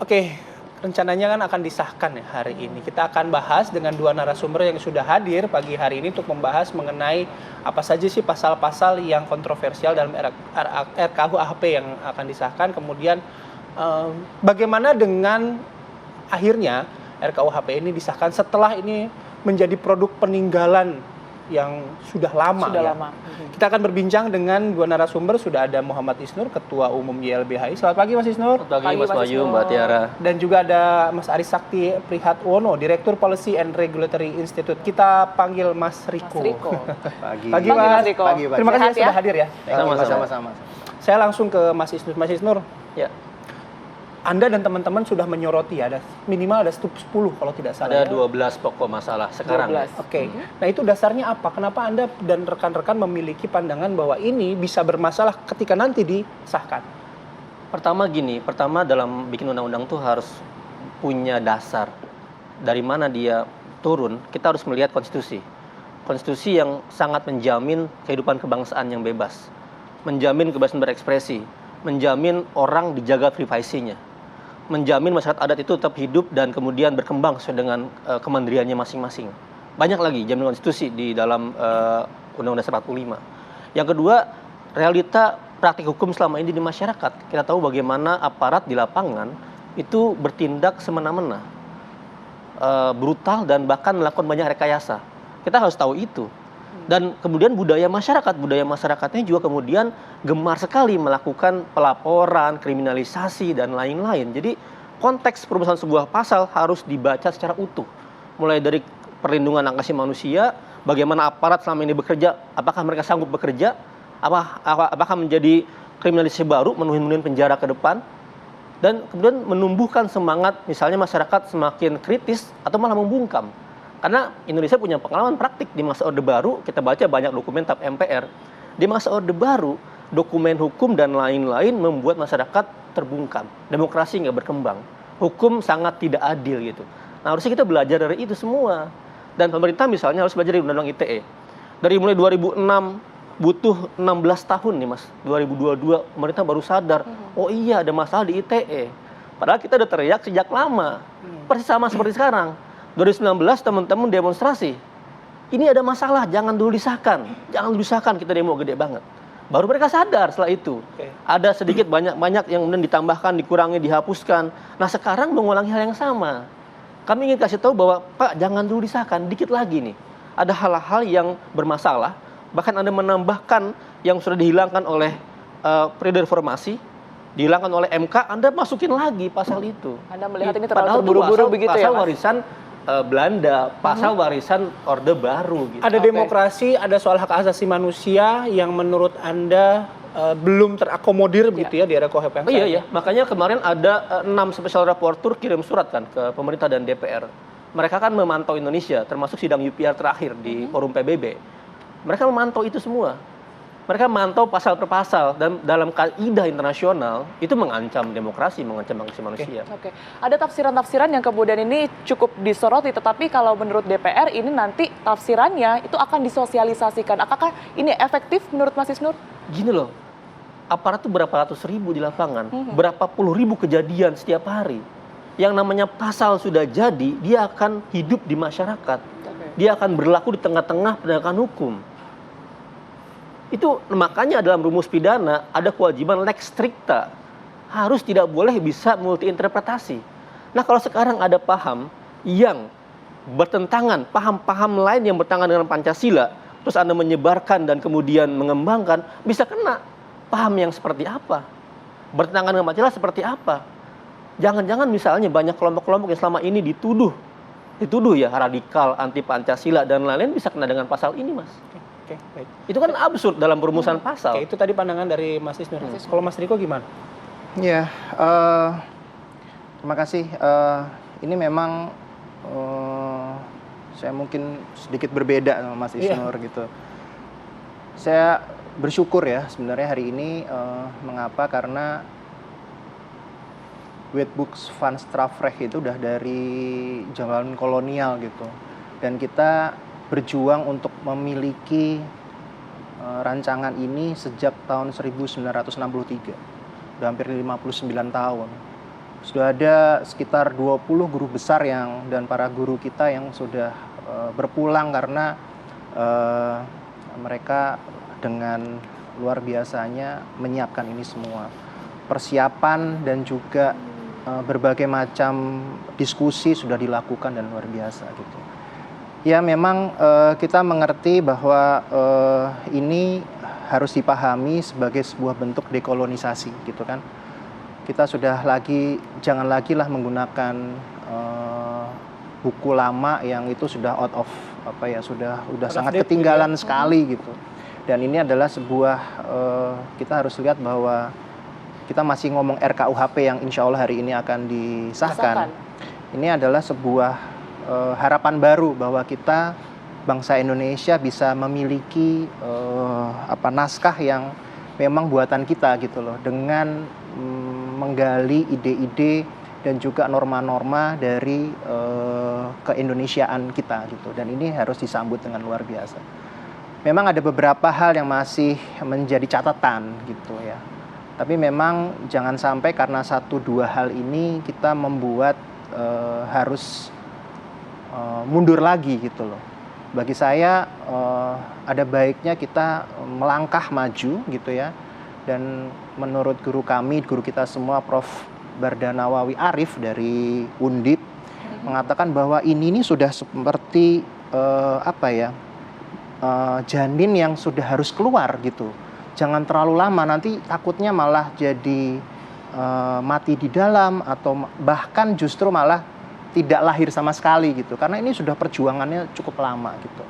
Oke, rencananya kan akan disahkan ya hari ini. Kita akan bahas dengan dua narasumber yang sudah hadir pagi hari ini untuk membahas mengenai apa saja sih pasal-pasal yang kontroversial dalam RKUHP yang akan disahkan. Kemudian bagaimana dengan akhirnya RKUHP ini disahkan setelah ini menjadi produk peninggalan yang sudah lama. Kita akan berbincang dengan dua narasumber. Sudah ada Muhammad Isnur, Ketua Umum YLBHI. Selamat pagi Mas Isnur. Selamat pagi Mas Bayu, Mbak Tiara. Dan juga ada Mas Aris Sakti Prihatwono, Direktur Policy and Regulatory Institute. Kita panggil Mas Riko. Pagi Mas Riko. Terima kasih sudah hadir ya. Sama-sama. Saya langsung ke Mas Isnur. Mas Isnur. Ya. Anda dan teman-teman sudah menyoroti ada minimal ada 10 kalau tidak salah. Ada 12 pokok masalah sekarang. Oke. Nah, itu dasarnya apa? Kenapa Anda dan rekan-rekan memiliki pandangan bahwa ini bisa bermasalah ketika nanti disahkan? Pertama dalam bikin undang-undang tuh harus punya dasar. Dari mana dia turun, kita harus melihat konstitusi. Konstitusi yang sangat menjamin kehidupan kebangsaan yang bebas. Menjamin kebebasan berekspresi. Menjamin orang dijaga privasinya. Menjamin masyarakat adat itu tetap hidup dan kemudian berkembang sesuai dengan kemandiriannya masing-masing. Banyak lagi jaminan konstitusi di dalam Undang-Undang Dasar 45. Yang kedua, realita praktik hukum selama ini di masyarakat. Kita tahu bagaimana aparat di lapangan itu bertindak semena-mena, brutal dan bahkan melakukan banyak rekayasa. Kita harus tahu itu. Dan kemudian budaya masyarakatnya juga kemudian gemar sekali melakukan pelaporan, kriminalisasi, dan lain-lain. Jadi konteks perumusan sebuah pasal harus dibaca secara utuh. Mulai dari perlindungan hak asasi manusia, bagaimana aparat selama ini bekerja, apakah mereka sanggup bekerja, apakah menjadi kriminalisasi baru, menuhin penjara ke depan, dan kemudian menumbuhkan semangat misalnya masyarakat semakin kritis atau malah membungkam. Karena Indonesia punya pengalaman praktik di masa Orde Baru, kita baca banyak dokumen TAP MPR. Di masa Orde Baru, dokumen hukum dan lain-lain membuat masyarakat terbungkam. Demokrasi nggak berkembang. Hukum sangat tidak adil gitu. Nah, harusnya kita belajar dari itu semua. Dan pemerintah misalnya harus belajar dari Undang-Undang ITE. Dari mulai 2006, butuh 16 tahun nih Mas. 2022, pemerintah baru sadar, oh iya ada masalah di ITE. Padahal kita udah teriak sejak lama. Persis sama seperti sekarang. 2019 teman-teman demonstrasi. Ini ada masalah, jangan dulu disahkan. Kita demo gede banget. Baru mereka sadar setelah itu. Ada sedikit banyak yang kemudian ditambahkan, dikurangi, dihapuskan. Nah, sekarang mengulangi hal yang sama. Kami ingin kasih tahu bahwa Pak, jangan dulu disahkan, dikit lagi nih. Ada hal-hal yang bermasalah, bahkan Anda menambahkan yang sudah dihilangkan oleh periode reformasi, dihilangkan oleh MK, Anda masukin lagi pasal itu. Anda melihat ini terlalu terburu-buru begitu ya, Pasal Mas? warisan Belanda, pasal warisan Orde Baru gitu. Ada demokrasi, ada soal hak asasi manusia yang menurut Anda belum terakomodir begitu ya di RKUHP yang Iya, makanya kemarin ada 6 special rapporteur kirim surat kan ke pemerintah dan DPR. Mereka kan memantau Indonesia, termasuk sidang UPR terakhir di forum PBB. Mereka memantau itu semua. Mereka memantau pasal per pasal, dan dalam kaidah internasional itu mengancam demokrasi, mengancam hak asasi manusia. Oke. Ada tafsiran-tafsiran yang kemudian ini cukup disoroti, tetapi kalau menurut DPR ini nanti tafsirannya itu akan disosialisasikan. Apakah ini efektif menurut Mas Isnur? Gini loh, aparat itu berapa ratus ribu di lapangan, berapa puluh ribu kejadian setiap hari. Yang namanya pasal sudah jadi, dia akan hidup di masyarakat. Dia akan berlaku di tengah-tengah penegakan hukum. Itu makanya dalam rumus pidana ada kewajiban lex stricta. Harus tidak boleh bisa multi interpretasi. Nah, kalau sekarang ada paham yang bertentangan, paham-paham lain yang bertentangan dengan Pancasila, terus Anda menyebarkan dan kemudian mengembangkan, bisa kena paham yang seperti apa? Bertentangan dengan Pancasila seperti apa? Jangan-jangan misalnya banyak kelompok-kelompok yang selama ini dituduh ya radikal, anti Pancasila dan lain-lain bisa kena dengan pasal ini, Mas. Baik. Itu kan absurd dalam perumusan pasal. Itu tadi pandangan dari Mas Isnur. Kalau Mas Riko gimana? Ya, terima kasih. Ini memang saya mungkin sedikit berbeda sama Mas Isnur gitu. Saya bersyukur ya sebenarnya hari ini. Mengapa? Karena Wetbooks van Strafrecht itu udah dari zaman kolonial gitu. Dan kita berjuang untuk memiliki rancangan ini sejak tahun 1963. Udah hampir 59 tahun. Sudah ada sekitar 20 guru besar dan para guru kita yang sudah berpulang karena mereka dengan luar biasanya menyiapkan ini semua. Persiapan dan juga berbagai macam diskusi sudah dilakukan dan luar biasa gitu. Ya memang kita mengerti bahwa ini harus dipahami sebagai sebuah bentuk dekolonisasi gitu kan. Kita jangan lagi lah menggunakan buku lama yang itu sudah out of sudah sangat ketinggalan sekali gitu. Dan ini adalah sebuah kita harus lihat bahwa kita masih ngomong RKUHP yang insya Allah hari ini akan disahkan. Ini adalah sebuah harapan baru bahwa kita bangsa Indonesia bisa memiliki naskah yang memang buatan kita gitu loh, dengan menggali ide-ide dan juga norma-norma dari keindonesiaan kita gitu, dan ini harus disambut dengan luar biasa. Memang ada beberapa hal yang masih menjadi catatan gitu ya, tapi memang jangan sampai karena 1-2 hal ini kita membuat harus mundur lagi gitu loh. Bagi saya ada baiknya kita melangkah maju gitu ya. Dan menurut guru kita semua, Prof. Bardanawawi Arif dari Undip mengatakan bahwa ini sudah seperti janin yang sudah harus keluar gitu. Jangan terlalu lama, nanti takutnya malah jadi mati di dalam atau bahkan justru malah tidak lahir sama sekali gitu, karena ini sudah perjuangannya cukup lama gitu.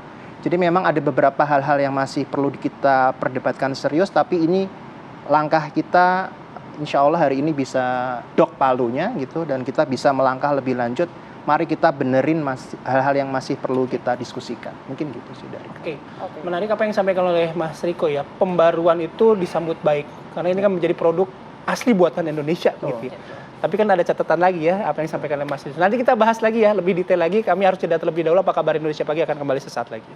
Jadi memang ada beberapa hal-hal yang masih perlu kita perdebatkan serius, tapi ini langkah kita insya Allah hari ini bisa dok palunya gitu, dan kita bisa melangkah lebih lanjut. Mari kita benerin hal-hal yang masih perlu kita diskusikan. Mungkin gitu sih dari. Oke. Menarik apa yang disampaikan oleh Mas Riko ya. Pembaruan itu disambut baik karena ini kan menjadi produk asli buatan Indonesia gitu. Tapi kan ada catatan lagi ya apa yang disampaikan oleh Mas Riko. Nanti kita bahas lagi ya lebih detail lagi. Kami harus jeda terlebih dahulu. Apa kabar Indonesia Pagi akan kembali sesaat lagi.